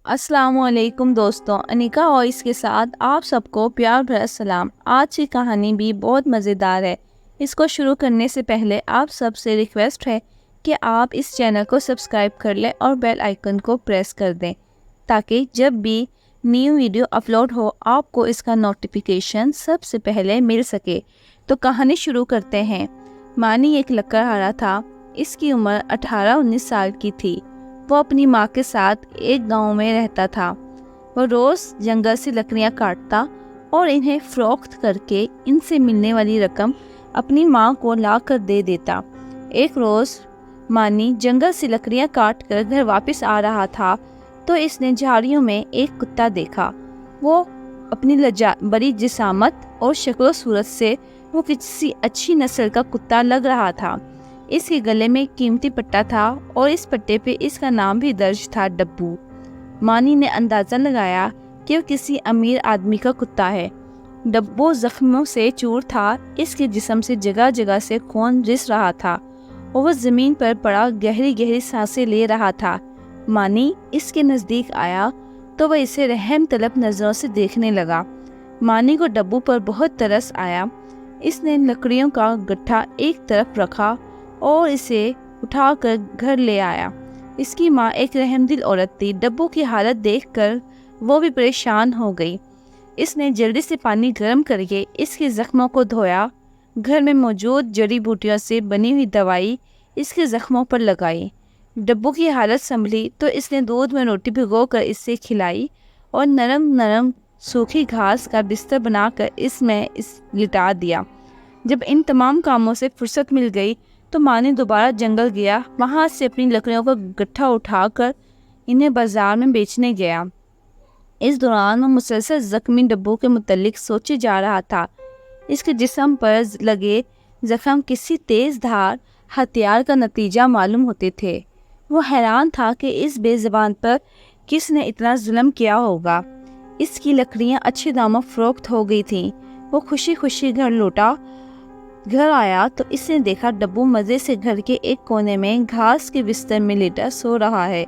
السلام علیکم دوستوں، انیکا وائس کے ساتھ آپ سب کو پیار بھرا سلام۔ آج کی کہانی بھی بہت مزیدار ہے۔ اس کو شروع کرنے سے پہلے آپ سب سے ریکویسٹ ہے کہ آپ اس چینل کو سبسکرائب کر لیں اور بیل آئیکن کو پریس کر دیں تاکہ جب بھی نیو ویڈیو اپلوڈ ہو آپ کو اس کا نوٹیفیکیشن سب سے پہلے مل سکے۔ تو کہانی شروع کرتے ہیں۔ مانی ایک لکڑہارا تھا۔ اس کی عمر 18-19 سال کی تھی۔ وہ اپنی ماں کے ساتھ ایک گاؤں میں رہتا تھا۔ وہ روز جنگل سے لکڑیاں کاٹتا اور انہیں فروخت کر کے ان سے ملنے والی رقم اپنی ماں کو لا کر دے دیتا۔ ایک روز مانی جنگل سے لکڑیاں کاٹ کر گھر واپس آ رہا تھا تو اس نے جھاڑیوں میں ایک کتا دیکھا۔ وہ اپنی بڑی جسامت اور شکل و صورت سے وہ کسی اچھی نسل کا کتا لگ رہا تھا۔ اس کے گلے میں قیمتی پٹا تھا اور اس پٹے پہ اس کا نام بھی درج تھا، ڈبو۔ مانی نے اندازہ لگایا کہ وہ کسی امیر آدمی کا کتا ہے۔ ڈبو زخموں سے چور تھا۔ اس کے جسم سے جگہ جگہ سے خون رس رہا تھا اور وہ زمین پر پڑا گہری گہری سانسیں لے رہا تھا۔ مانی اس کے نزدیک آیا تو وہ اسے رحم طلب نظروں سے دیکھنے لگا۔ مانی کو ڈبو پر بہت ترس آیا۔ اس نے لکڑیوں کا گٹھا ایک طرف رکھا اور اسے اٹھا کر گھر لے آیا۔ اس کی ماں ایک رحم دل عورت تھی۔ ڈبو کی حالت دیکھ کر وہ بھی پریشان ہو گئی۔ اس نے جلدی سے پانی گرم کر کے اس کے زخموں کو دھویا۔ گھر میں موجود جڑی بوٹیوں سے بنی ہوئی دوائی اس کے زخموں پر لگائی۔ ڈبو کی حالت سنبھلی تو اس نے دودھ میں روٹی بھگو کر اسے کھلائی اور نرم نرم سوکھی گھاس کا بستر بنا کر اس میں لٹا دیا۔ جب ان تمام کاموں سے فرصت مل گئی تو مانی دوبارہ جنگل گیا۔ وہاں سے اپنی لکڑیوں کا گٹھا اٹھا کر انہیں بازار میں بیچنے گیا۔ اس دوران وہ مسلسل زخمی ڈبو کے متعلق سوچے جا رہا تھا۔ اس کے جسم پر لگے زخم کسی تیز دھار ہتھیار کا نتیجہ معلوم ہوتے تھے۔ وہ حیران تھا کہ اس بے زبان پر کس نے اتنا ظلم کیا ہوگا۔ اس کی لکڑیاں اچھے داموں فروخت ہو گئی تھیں۔ وہ خوشی خوشی گھر آیا تو اس نے دیکھا ڈبو مزے سے گھر کے ایک کونے میں گھاس کے بستر میں لیٹا سو رہا ہے۔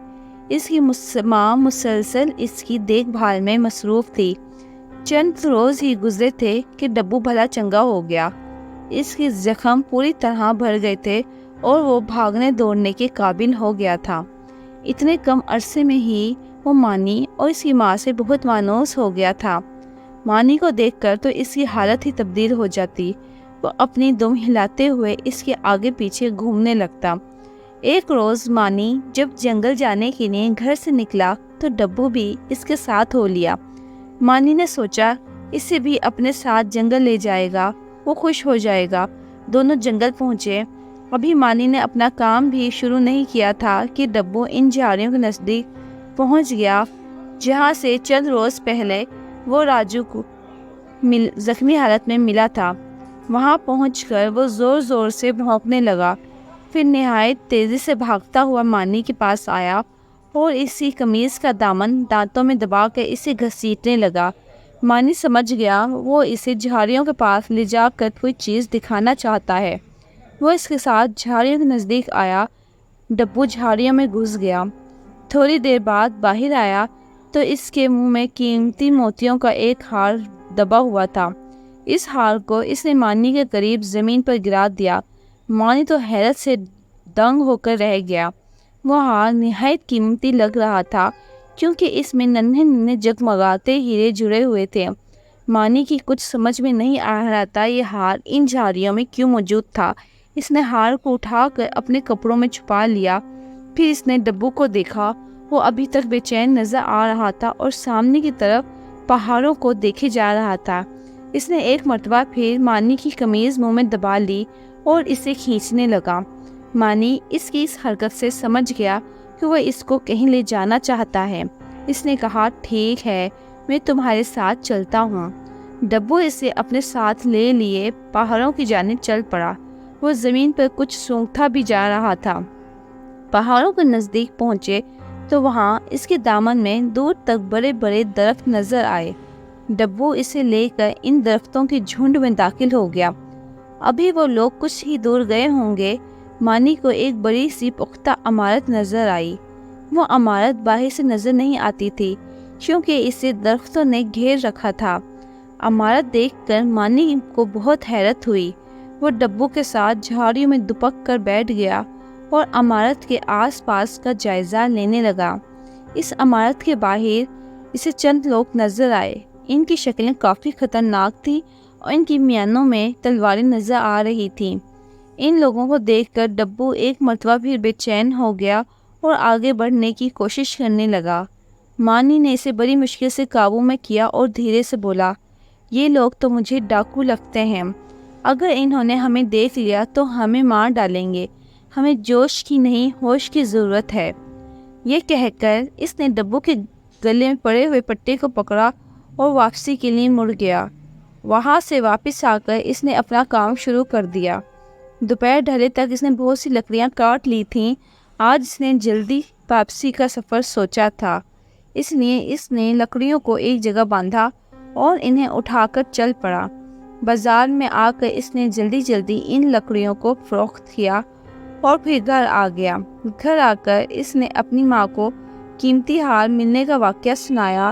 اس کی ماں مسلسل اس کی دیکھ بھال میں مصروف تھی۔ چند روز ہی گزرے تھے کہ ڈبو بھلا چنگا ہو گیا۔ اس کے زخم پوری طرح بھر گئے تھے اور وہ بھاگنے دوڑنے کے قابل ہو گیا تھا۔ اتنے کم عرصے میں ہی وہ مانی اور اس کی ماں سے بہت مانوس ہو گیا تھا۔ مانی کو دیکھ کر تو اس کی حالت ہی تبدیل ہو جاتی۔ وہ اپنی دم ہلاتے ہوئے اس کے آگے پیچھے گھومنے لگتا۔ ایک روز مانی جب جنگل جانے کے لیے گھر سے نکلا تو ڈبو بھی اس کے ساتھ ہو لیا۔ مانی نے سوچا اسے بھی اپنے ساتھ جنگل لے جائے گا، وہ خوش ہو جائے گا۔ دونوں جنگل پہنچے۔ ابھی مانی نے اپنا کام بھی شروع نہیں کیا تھا کہ ڈبو ان جھاڑیوں کے نزدیک پہنچ گیا جہاں سے چند روز پہلے وہ راجو کو زخمی حالت میں ملا تھا۔ وہاں پہنچ کر وہ زور زور سے بھونکنے لگا، پھر نہایت تیزی سے بھاگتا ہوا مانی کے پاس آیا اور اسی قمیض کا دامن دانتوں میں دبا کر اسے گھسیٹنے لگا۔ مانی سمجھ گیا وہ اسے جھاڑیوں کے پاس لے جا کر کوئی چیز دکھانا چاہتا ہے۔ وہ اس کے ساتھ جھاڑیوں کے نزدیک آیا۔ ڈبو جھاڑیوں میں گھس گیا۔ تھوڑی دیر بعد باہر آیا تو اس کے منہ میں قیمتی موتیوں کا ایک ہار دبا ہوا تھا۔ اس ہار کو اس نے مانی کے قریب زمین پر گرا دیا۔ مانی تو حیرت سے دنگ ہو کر رہ گیا۔ وہ ہار نہایت قیمتی لگ رہا تھا کیونکہ اس میں ننھے ننھے جگمگاتے ہیرے جڑے ہوئے تھے۔ مانی کی کچھ سمجھ میں نہیں آ رہا تھا یہ ہار ان جھاڑیوں میں کیوں موجود تھا۔ اس نے ہار کو اٹھا کر اپنے کپڑوں میں چھپا لیا۔ پھر اس نے ڈبو کو دیکھا۔ وہ ابھی تک بے چین نظر آ رہا تھا اور سامنے کی طرف پہاڑوں کو دیکھے جا رہا تھا۔ اس نے ایک مرتبہ پھر مانی کی قمیض منہ میں دبا لی اور اسے کھینچنے لگا۔ مانی اس کی اس حرکت سے سمجھ گیا کہ وہ اس کو کہیں لے جانا چاہتا ہے۔ اس نے کہا، ٹھیک ہے، میں تمہارے ساتھ چلتا ہوں۔ ڈبو اسے اپنے ساتھ لے لیے پہاڑوں کی جانب چل پڑا۔ وہ زمین پر کچھ سونگھتا بھی جا رہا تھا۔ پہاڑوں کے نزدیک پہنچے تو وہاں اس کے دامن میں دور تک بڑے بڑے درخت نظر آئے۔ ڈبو اسے لے کر ان درختوں کے جھنڈ میں داخل ہو گیا۔ ابھی وہ لوگ کچھ ہی دور گئے ہوں گے، مانی کو ایک بڑی سی پختہ عمارت نظر آئی۔ وہ عمارت باہر سے نظر نہیں آتی تھی کیونکہ اسے درختوں نے گھیر رکھا تھا۔ عمارت دیکھ کر مانی کو بہت حیرت ہوئی۔ وہ ڈبو کے ساتھ جھاڑیوں میں دپک کر بیٹھ گیا اور عمارت کے آس پاس کا جائزہ لینے لگا۔ اس عمارت کے باہر اسے چند لوگ نظر آئے۔ ان کی شکلیں کافی خطرناک تھیں اور ان کی میانوں میں تلواریں نظر آ رہی تھیں۔ ان لوگوں کو دیکھ کر ڈبو ایک مرتبہ پھر بے چین ہو گیا اور آگے بڑھنے کی کوشش کرنے لگا۔ مانی نے اسے بڑی مشکل سے قابو میں کیا اور دھیرے سے بولا، یہ لوگ تو مجھے ڈاکو لگتے ہیں۔ اگر انہوں نے ہمیں دیکھ لیا تو ہمیں مار ڈالیں گے۔ ہمیں جوش کی نہیں، ہوش کی ضرورت ہے۔ یہ کہہ کر اس نے ڈبو کے گلے میں پڑے ہوئے پٹے کو پکڑا اور واپسی کے لیے مڑ گیا۔ وہاں سے واپس آ کر اس نے اپنا کام شروع کر دیا۔ دوپہر ڈھلے تک اس نے بہت سی لکڑیاں کاٹ لی تھیں۔ آج اس نے جلدی واپسی کا سفر سوچا تھا، اس لیے اس نے لکڑیوں کو ایک جگہ باندھا اور انہیں اٹھا کر چل پڑا۔ بازار میں آ کر اس نے جلدی جلدی ان لکڑیوں کو فروخت کیا اور پھر گھر آ گیا۔ گھر آ کر اس نے اپنی ماں کو قیمتی ہار ملنے کا واقعہ سنایا۔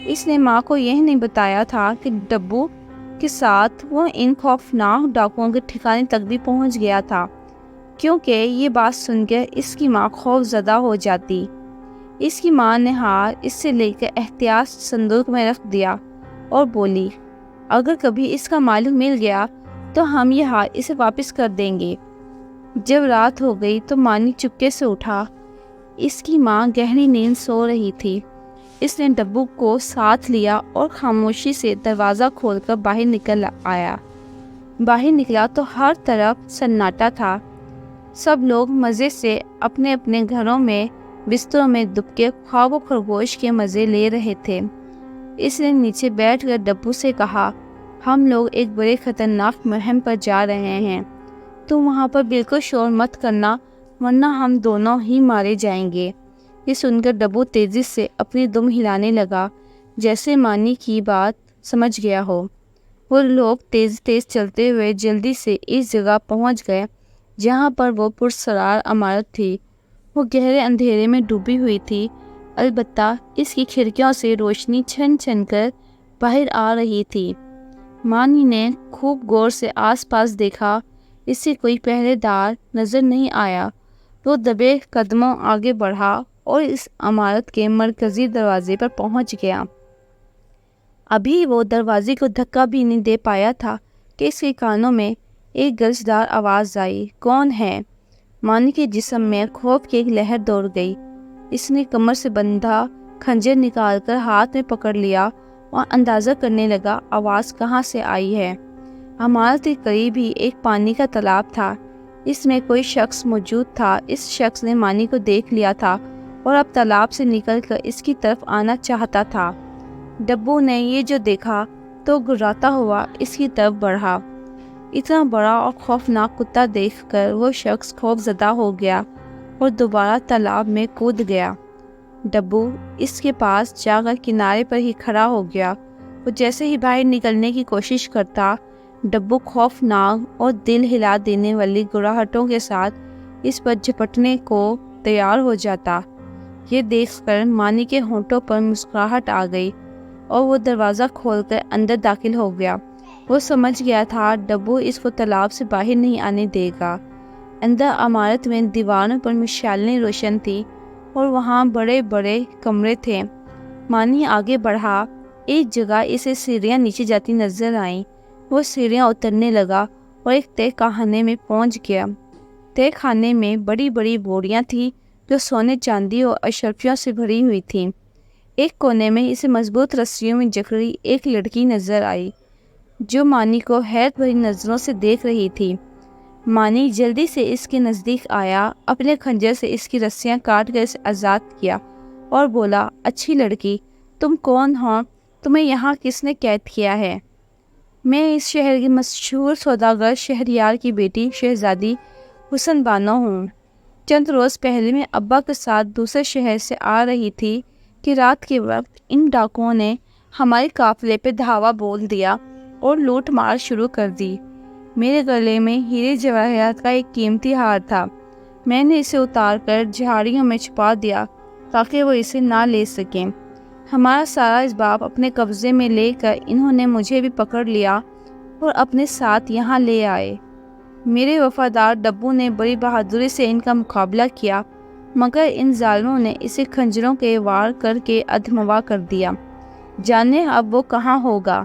اس نے ماں کو یہ نہیں بتایا تھا کہ ڈبو کے ساتھ وہ ان خوفناک ڈاکوؤں کے ٹھکانے تک بھی پہنچ گیا تھا، کیونکہ یہ بات سن کر اس کی ماں خوف زدہ ہو جاتی۔ اس کی ماں نے ہار اس سے لے کر احتیاط صندوق میں رکھ دیا اور بولی، اگر کبھی اس کا مالک مل گیا تو ہم یہ ہار اسے واپس کر دیں گے۔ جب رات ہو گئی تو مانی چپکے سے اٹھا۔ اس کی ماں گہری نیند سو رہی تھی۔ اس نے ڈبو کو ساتھ لیا اور خاموشی سے دروازہ کھول کر باہر نکل آیا۔ باہر نکلا تو ہر طرف سناٹا تھا۔ سب لوگ مزے سے اپنے اپنے گھروں میں بستروں میں دب کے خواب و خرگوش کے مزے لے رہے تھے۔ اس نے نیچے بیٹھ کر ڈبو سے کہا، ہم لوگ ایک بڑے خطرناک مہم پر جا رہے ہیں۔ تم وہاں پر بالکل شور مت کرنا ورنہ ہم دونوں ہی مارے جائیں گے۔ یہ سن کر ڈبو تیزی سے اپنی دم ہلانے لگا جیسے مانی کی بات سمجھ گیا ہو۔ وہ لوگ تیز تیز چلتے ہوئے جلدی سے اس جگہ پہنچ گئے جہاں پر وہ پرسرار عمارت تھی۔ وہ گہرے اندھیرے میں ڈوبی ہوئی تھی، البتہ اس کی کھڑکیوں سے روشنی چھن چھن کر باہر آ رہی تھی۔ مانی نے خوب غور سے آس پاس دیکھا، اس سے کوئی پہرے دار نظر نہیں آیا۔ وہ دبے قدموں آگے بڑھا اور اس عمارت کے مرکزی دروازے پر پہنچ گیا۔ ابھی وہ دروازے کو دھکا بھی نہیں دے پایا تھا کہ اس کے کانوں میں ایک گرجدار آواز آئی، کون ہے؟ مانی کے جسم میں خوف کی ایک لہر دوڑ گئی۔ اس نے کمر سے بندھا خنجر نکال کر ہاتھ میں پکڑ لیا اور اندازہ کرنے لگا آواز کہاں سے آئی ہے۔ عمارت کے قریب ہی ایک پانی کا تالاب تھا، اس میں کوئی شخص موجود تھا۔ اس شخص نے مانی کو دیکھ لیا تھا اور اب تالاب سے نکل کر اس کی طرف آنا چاہتا تھا۔ ڈبو نے یہ جو دیکھا تو گھبراتا ہوا اس کی طرف بڑھا۔ اتنا بڑا اور خوفناک کتا دیکھ کر وہ شخص خوف زدہ ہو گیا اور دوبارہ تالاب میں کود گیا۔ ڈبو اس کے پاس جا کر کنارے پر ہی کھڑا ہو گیا۔ وہ جیسے ہی باہر نکلنے کی کوشش کرتا، ڈبو خوفناک اور دل ہلا دینے والی گڑاہٹوں کے ساتھ اس پر جھپٹنے کو تیار ہو جاتا۔ یہ دیکھ کر مانی کے ہونٹوں پر مسکراہٹ آ گئی اور وہ دروازہ کھول کر اندر داخل ہو گیا۔ وہ سمجھ گیا تھا ڈبو اس کو تالاب سے باہر نہیں آنے دے گا۔ اندر عمارت میں دیواروں پر مشعلیں روشن تھی اور وہاں بڑے بڑے کمرے تھے۔ مانی آگے بڑھا، ایک جگہ اسے سیڑھیاں نیچے جاتی نظر آئیں۔ وہ سیڑھیاں اترنے لگا اور ایک تہہ خانے میں پہنچ گیا۔ تہہ خانے میں بڑی بڑی بوریاں تھیں جو سونے چاندی اور اشرفیوں سے بھری ہوئی تھیں۔ ایک کونے میں اسے مضبوط رسیوں میں جکڑی ایک لڑکی نظر آئی جو مانی کو حیرت بھری نظروں سے دیکھ رہی تھی۔ مانی جلدی سے اس کے نزدیک آیا، اپنے خنجر سے اس کی رسیاں کاٹ کر اسے آزاد کیا اور بولا، اچھی لڑکی، تم کون ہو؟ تمہیں یہاں کس نے قید کیا ہے؟ میں اس شہر کی مشہور سوداگر شہریار کی بیٹی شہزادی حسن بانو ہوں۔ چند روز پہلے میں ابا کے ساتھ دوسرے شہر سے آ رہی تھی کہ رات کے وقت ان ڈاکوؤں نے ہمارے قافلے پہ دھاوا بول دیا اور لوٹ مار شروع کر دی۔ میرے گلے میں ہیرے جواہرات کا ایک قیمتی ہار تھا، میں نے اسے اتار کر جھاڑیوں میں چھپا دیا تاکہ وہ اسے نہ لے سکیں۔ ہمارا سارا اسباب اپنے قبضے میں لے کر انہوں نے مجھے بھی پکڑ لیا اور اپنے ساتھ یہاں لے آئے۔ میرے وفادار ڈبو نے بڑی بہادری سے ان کا مقابلہ کیا، مگر ان ظالموں نے اسے خنجروں کے وار کر کے ادھموا کر دیا۔ جانے اب وہ کہاں ہوگا،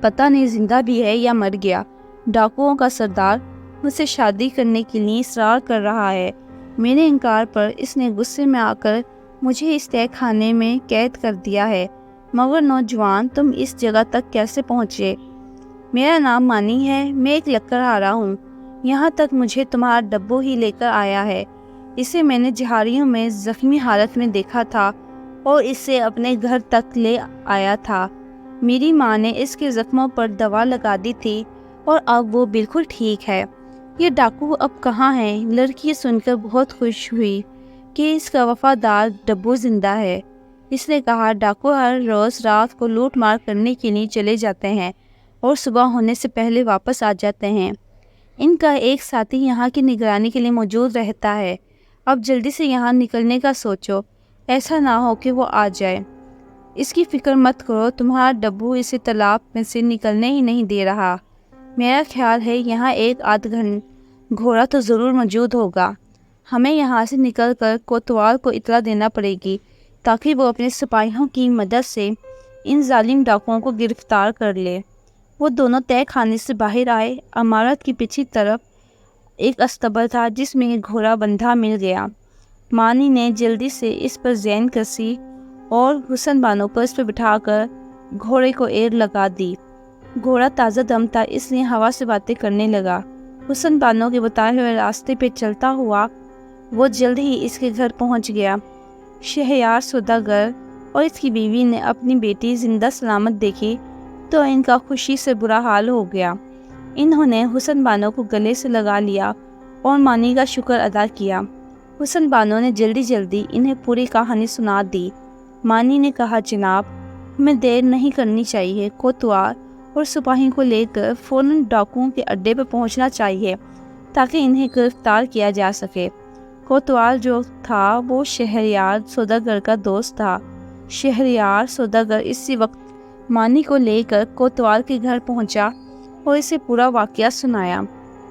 پتہ نہیں زندہ بھی ہے یا مر گیا۔ ڈاکوؤں کا سردار مجھ سے شادی کرنے کے لیے اصرار کر رہا ہے۔ میرے انکار پر اس نے غصے میں آ کر مجھے اس تہہ خانے میں قید کر دیا ہے۔ مگر نوجوان، تم اس جگہ تک کیسے پہنچے؟ میرا نام مانی ہے، میں ایک لکڑہارا ہوں۔ یہاں تک مجھے تمہارا ڈبو ہی لے کر آیا ہے۔ اسے میں نے جہاریوں میں زخمی حالت میں دیکھا تھا اور اسے اپنے گھر تک لے آیا تھا۔ میری ماں نے اس کے زخموں پر دوا لگا دی تھی اور اب وہ بالکل ٹھیک ہے۔ یہ ڈاکو اب کہاں ہے؟ لڑکی سن کر بہت خوش ہوئی کہ اس کا وفادار ڈبو زندہ ہے۔ اس نے کہا، ڈاکو ہر روز رات کو لوٹ مار کرنے کے لیے چلے جاتے ہیں اور صبح ہونے سے پہلے واپس آ جاتے ہیں۔ ان کا ایک ساتھی یہاں کی نگرانی کے لیے موجود رہتا ہے۔ اب جلدی سے یہاں نکلنے کا سوچو، ایسا نہ ہو کہ وہ آ جائے۔ اس کی فکر مت کرو، تمہارا ڈبو اسے تالاب میں سے نکلنے ہی نہیں دے رہا۔ میرا خیال ہے یہاں ایک آدھ گھوڑا تو ضرور موجود ہوگا۔ ہمیں یہاں سے نکل کر کوتوال کو اطلاع دینا پڑے گی تاکہ وہ اپنے سپاہیوں کی مدد سے ان ظالم ڈاکوؤں کو گرفتار کر لے۔ وہ دونوں تہہ خانے سے باہر آئے۔ عمارت کی پچھلی طرف ایک استبل تھا جس میں ایک گھوڑا بندھا مل گیا۔ مانی نے جلدی سے اس پر زین کسی اور حسن بانو کو اس پر بٹھا کر گھوڑے کو ایر لگا دی۔ گھوڑا تازہ دم تھا، اس لیے ہوا سے باتیں کرنے لگا۔ حسن بانو کے بتائے ہوئے راستے پہ چلتا ہوا وہ جلد ہی اس کے گھر پہنچ گیا۔ شہریار سوداگر اور اس کی بیوی نے اپنی بیٹی زندہ سلامت دیکھی تو ان کا خوشی سے برا حال ہو گیا۔ انہوں نے حسن بانو کو گلے سے لگا لیا اور مانی کا شکر ادا کیا۔ حسن بانو نے جلدی جلدی انہیں پوری کہانی سنا دی۔ مانی نے کہا، جناب، ہمیں دیر نہیں کرنی چاہیے۔ کوتوال اور سپاہی کو لے کر فوراً ڈاکوؤں کے اڈے پر پہنچنا چاہیے تاکہ انہیں گرفتار کیا جا سکے۔ کوتوال جو تھا وہ شہریار سوداگر کا دوست تھا۔ شہریار سوداگر اسی وقت مانی کو لے کر کوتوال کے گھر پہنچا اور اسے پورا واقعہ سنایا۔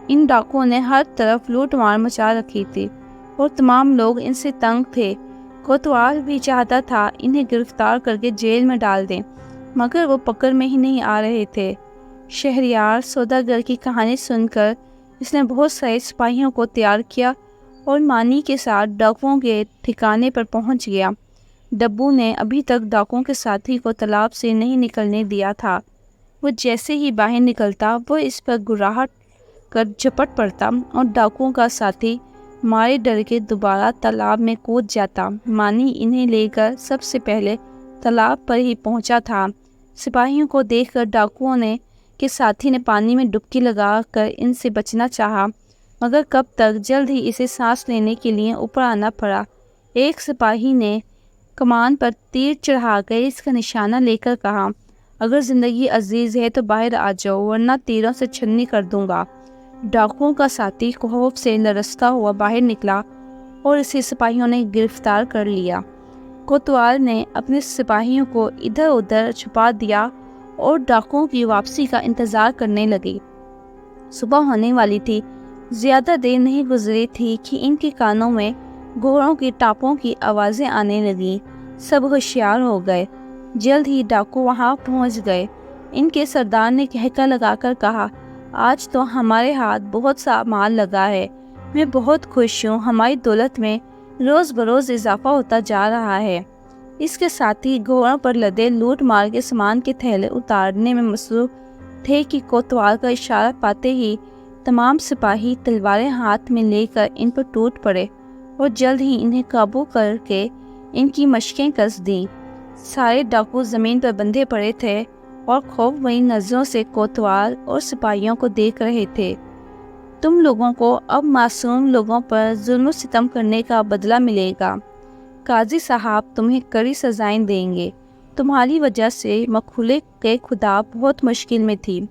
ان ڈاکوؤں نے ہر طرف لوٹ مار مچا رکھی تھی اور تمام لوگ ان سے تنگ تھے۔ کوتوال بھی چاہتا تھا انہیں گرفتار کر کے جیل میں ڈال دیں، مگر وہ پکڑ میں ہی نہیں آ رہے تھے۔ شہریار سوداگر کی کہانی سن کر اس نے بہت سارے سپاہیوں کو تیار کیا اور مانی کے ساتھ ڈاکوؤں کے ٹھکانے پر پہنچ گیا۔ ڈبو نے ابھی تک ڈاکوؤں کے ساتھی کو تالاب سے نہیں نکلنے دیا تھا۔ وہ جیسے ہی باہر نکلتا وہ اس پر گراہٹ کر جھپٹ پڑتا اور ڈاکوؤں کا ساتھی مارے ڈر کے دوبارہ تالاب میں کود جاتا۔ مانی انہیں لے کر سب سے پہلے تالاب پر ہی پہنچا تھا۔ سپاہیوں کو دیکھ کر ڈاکوؤں کے ساتھی نے پانی میں ڈبکی لگا کر ان سے بچنا چاہا، مگر کب تک، جلد ہی اسے سانس لینے کے لیے اوپر آنا پڑا۔ ایک سپاہی نے کمان پر تیر چڑھا کر اس کا نشانہ لے کر کہا، اگر زندگی عزیز ہے تو باہر آ جاؤ ورنہ تیروں سے چھننی کر دوں گا۔ ڈاکوؤں کا ساتھی خوف سے لرزتا ہوا باہر نکلا اور اسے سپاہیوں نے گرفتار کر لیا۔ کوتوال نے اپنے سپاہیوں کو ادھر ادھر چھپا دیا اور ڈاکوؤں کی واپسی کا انتظار کرنے لگے۔ صبح ہونے والی تھی۔ زیادہ دیر نہیں گزری تھی کہ ان کے کانوں میں گھوڑوں کی ٹاپوں کی آوازیں آنے لگیں۔ سب ہوشیار ہو گئے۔ جلد ہی ڈاکو وہاں پہنچ گئے۔ ان کے سردار نے کہکا لگا کر کہا، آج تو ہمارے ہاتھ بہت سا مال لگا ہے۔ میں بہت خوش ہوں، ہماری دولت میں روز بروز اضافہ ہوتا جا رہا ہے۔ اس کے ساتھی گھوڑوں پر لدے لوٹ مار کے سامان کے تھیلے اتارنے میں مصروف تھے کہ کوتوال کا اشارہ پاتے ہی تمام سپاہی تلواریں ہاتھ میں لے کر ان پر ٹوٹ پڑے اور جلد ہی انہیں قابو کر کے ان کی مشقیں کس دیں۔ سارے ڈاکو زمین پر بندھے پڑے تھے اور خوف بھری نظروں سے کوتوال اور سپاہیوں کو دیکھ رہے تھے۔ تم لوگوں کو اب معصوم لوگوں پر ظلم و ستم کرنے کا بدلہ ملے گا۔ قاضی صاحب تمہیں کڑی سزائیں دیں گے۔ تمہاری وجہ سے مقولے کے خدا بہت مشکل میں تھی۔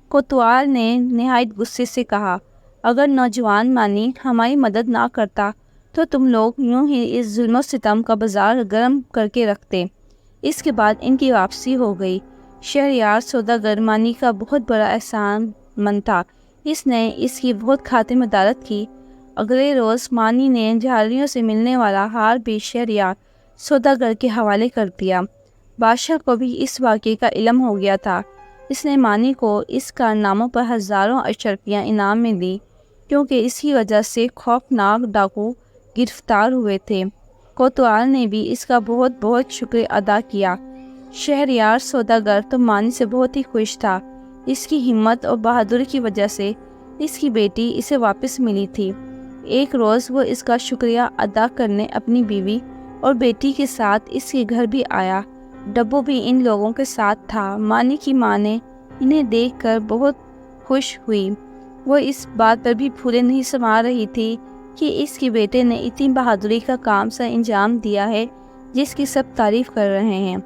کوتوال نے نہایت غصے سے کہا، اگر نوجوان مانی ہماری مدد نہ کرتا تو تم لوگ یوں ہی اس ظلم و ستم کا بازار گرم کر کے رکھتے۔ اس کے بعد ان کی واپسی ہو گئی۔ شہریار سوداگر مانی کا بہت بڑا احسان مند تھا، اس نے اس کی بہت خاطر مدارت کی۔ اگلے روز مانی نے جھالیوں سے ملنے والا ہار بھی شہریار سوداگر کے حوالے کر دیا۔ بادشاہ کو بھی اس واقعے کا علم ہو گیا تھا۔ اس نے مانی کو اس کارناموں پر ہزاروں اشرفیاں انعام میں دی، کیونکہ اس کی وجہ سے خوفناک ڈاکو گرفتار ہوئے تھے۔ کوتوال نے بھی اس کا بہت بہت شکر ادا کیا۔ شہریار سوداگر تو مانی سے بہت ہی خوش تھا۔ اس کی ہمت اور بہادری کی وجہ سے اس کی بیٹی اسے واپس ملی تھی۔ ایک روز وہ اس کا شکریہ ادا کرنے اپنی بیوی اور بیٹی کے ساتھ اس کے گھر بھی آیا۔ ڈبو بھی ان لوگوں کے ساتھ تھا۔ مانی کی ماں نے انہیں دیکھ کر بہت خوش ہوئی۔ وہ اس بات پر بھی پھولے نہیں سما رہی تھی کہ اس کے بیٹے نے اتنی بہادری کا کام سر انجام دیا ہے جس کی سب تعریف کر رہے ہیں۔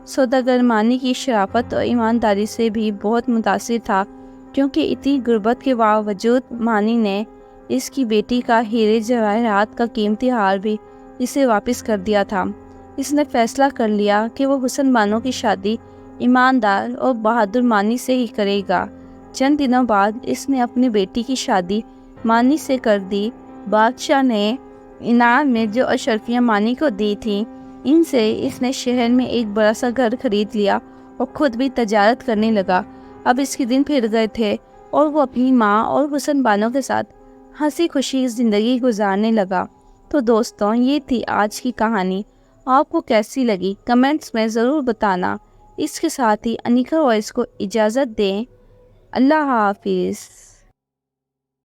سوداگر مانی کی شرافت اور ایمانداری سے بھی بہت متاثر تھا، کیونکہ اتنی غربت کے باوجود مانی نے اس کی بیٹی کا ہیرے جواہرات کا قیمتی ہار بھی اسے واپس کر دیا تھا۔ اس نے فیصلہ کر لیا کہ وہ حسن بانو کی شادی ایماندار اور بہادر مانی سے ہی کرے گا۔ چند دنوں بعد اس نے اپنی بیٹی کی شادی مانی سے کر دی۔ بادشاہ نے انعام میں جو اشرفیاں مانی کو دی تھیں، ان سے اس نے شہر میں ایک بڑا سا گھر خرید لیا اور خود بھی تجارت کرنے لگا۔ اب اس کے دن پھر گئے تھے اور وہ اپنی ماں اور حسن بانو کے ساتھ ہنسی خوشی زندگی گزارنے لگا۔ تو دوستوں، یہ تھی آج کی کہانی۔ آپ کو کیسی لگی کمنٹس میں ضرور بتانا۔ اس کے ساتھ ہی انیکا وائس کو اجازت دیں۔ اللہ حافظ۔